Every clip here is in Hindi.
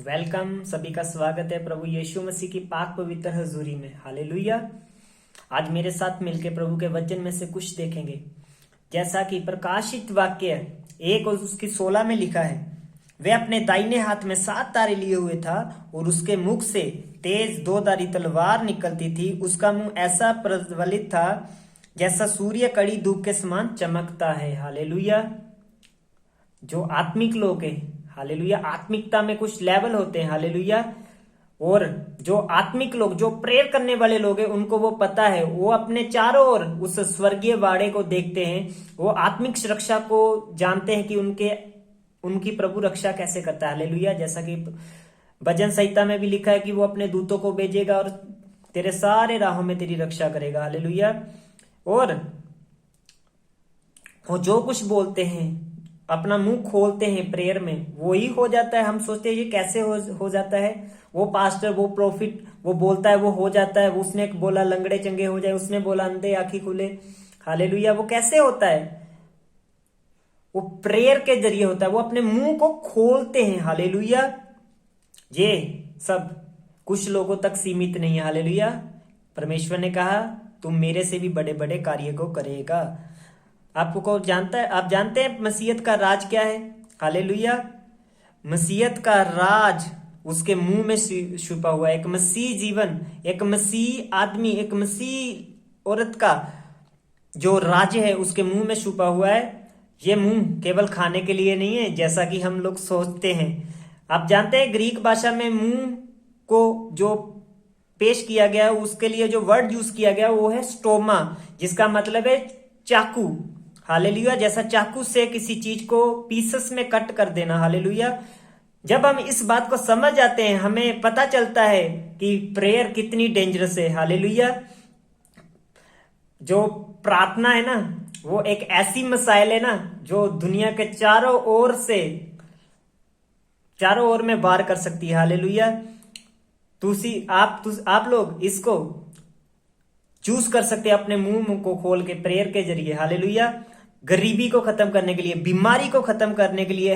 वेलकम, सभी का स्वागत है प्रभु यीशु मसीह की पाक पवित्र हजूरी में। हालेलुया। आज मेरे साथ मिलकर प्रभु के वचन में से कुछ देखेंगे। जैसा कि प्रकाशित वाक्य 1 और उसकी 16 में लिखा है, वह अपने दाहिने हाथ में 7 तारे लिए हुए था और उसके मुख से तेज 2-धारी तलवार निकलती थी। उसका मुंह ऐसा प्रज्वलित था जैसा सूर्य कड़ी धूप के समान चमकता है। हालेलुया। जो आत्मिक लोग हैं, हालेलुया, आत्मिकता में कुछ लेवल होते हैं। हालेलुया। और जो आत्मिक लोग, जो प्रेयर करने वाले लोग हैं, उनको वो पता है, वो अपने चारों ओर उस स्वर्गीय वाड़े को देखते हैं। वो आत्मिक सुरक्षा को जानते हैं कि उनकी प्रभु रक्षा कैसे करता है। हालेलुया। जैसा कि भजन संहिता में भी लिखा है कि वो अपने दूतों को भेजेगा और तेरे सारे राहों में तेरी रक्षा करेगा। हालेलुया। और वो जो कुछ बोलते हैं, अपना मुंह खोलते हैं प्रेयर में, वो ही हो जाता है। हम सोचते हैं ये कैसे हो जाता है। वो पास्टर, वो प्रॉफिट, वो बोलता है वो हो जाता है। उसने बोला लंगड़े चंगे हो जाए, उसने बोला अंधे आंखें खुले। हालेलुया। वो कैसे होता है? वो प्रेयर के जरिए होता है। वो अपने मुंह को खोलते हैं। हालेलुया। ये सब कुछ लोगों तक सीमित नहीं है। हालेलुया। परमेश्वर ने कहा तुम मेरे से भी बड़े बड़े कार्य को करेगा। आपको जानता है, आप जानते हैं मसीहत का राज क्या है? हालेलुया। मसीहत का राज उसके मुंह में छुपा हुआ है। एक मसीह जीवन, एक मसीह आदमी, एक मसीह औरत का जो राज्य है उसके मुंह में छुपा हुआ है। ये मुंह केवल खाने के लिए नहीं है जैसा कि हम लोग सोचते हैं। आप जानते हैं ग्रीक भाषा में मुंह को जो पेश किया गया है, उसके लिए जो वर्ड यूज किया गया वो है स्टोमा, जिसका मतलब है चाकू। हालेलुया। जैसा चाकू से किसी चीज को पीसेस में कट कर देना। हालेलुया। जब हम इस बात को समझ जाते हैं, हमें पता चलता है कि प्रेयर कितनी डेंजरस है। हालेलुया। जो प्रार्थना है ना, वो एक ऐसी मिसाइल है ना जो दुनिया के चारों ओर में वार कर सकती है। हालेलुया। आप लोग इसको चूज कर सकते हैं अपने मुंह को खोल के प्रेयर के जरिए। हालेलुया। गरीबी को खत्म करने के लिए, बीमारी को खत्म करने के लिए,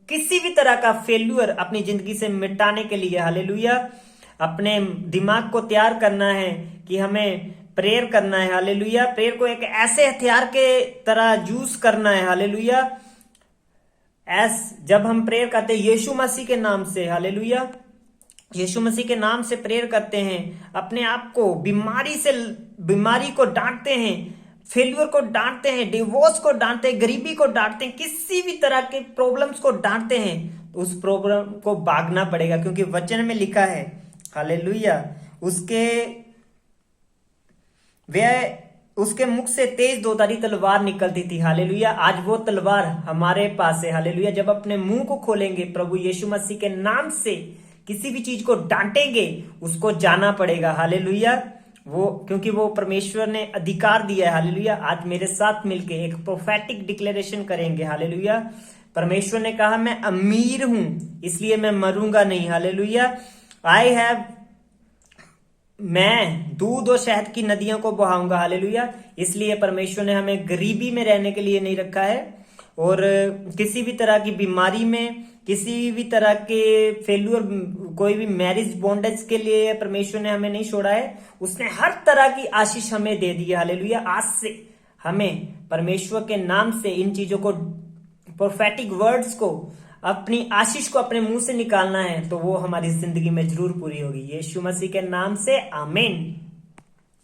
किसी भी तरह का फेल्यूर अपनी जिंदगी से मिटाने के लिए। हालेलुया। अपने दिमाग को तैयार करना है कि हमें प्रेयर करना है। हालेलुया। प्रेयर को एक ऐसे हथियार के तरह यूज करना है। हालेलुया। जब हम प्रेयर करते हैं यीशु मसीह के नाम से, हालेलुया, यीशु मसीह के नाम से प्रेयर करते हैं, अपने आप को बीमारी को डांटते हैं, फेल्यूर को डांटते हैं, डिवोर्स को डांटते हैं, गरीबी को डांटते हैं, किसी भी तरह के प्रॉब्लम्स को डांटते हैं, तो उस प्रॉब्लम को भागना पड़ेगा, क्योंकि वचन में लिखा है। हालेलुया। उसके मुख से तेज 2-धारी तलवार निकलती थी। हालेलुया। आज वो तलवार हमारे पास है। हालेलुया। जब अपने मुंह को खोलेंगे, प्रभु यीशु मसीह के नाम से किसी भी चीज को डांटेंगे, उसको जाना पड़ेगा। हालेलुया। क्योंकि वो परमेश्वर ने अधिकार दिया है। हालेलुया। आज मेरे साथ मिलके एक प्रोफेटिक डिक्लेरेशन करेंगे। हालेलुया। परमेश्वर ने कहा मैं अमीर हूं इसलिए मैं मरूंगा नहीं। हालेलुया। मैं दूध और शहद की नदियों को बहाऊंगा। हालेलुया। इसलिए परमेश्वर ने हमें गरीबी में रहने के लिए नहीं रखा है, और किसी भी तरह की बीमारी में, किसी भी तरह के फेल्यूर, कोई भी मैरिज बॉन्डेज के लिए परमेश्वर ने हमें नहीं छोड़ा है। उसने हर तरह की आशीष हमें दे दी है। हालेलुया। आज से हमें परमेश्वर के नाम से इन चीजों को, प्रोफेटिक वर्ड्स को, अपनी आशीष को अपने मुंह से निकालना है, तो वो हमारी जिंदगी में जरूर पूरी होगी। यीशु मसीह के नाम से आमीन।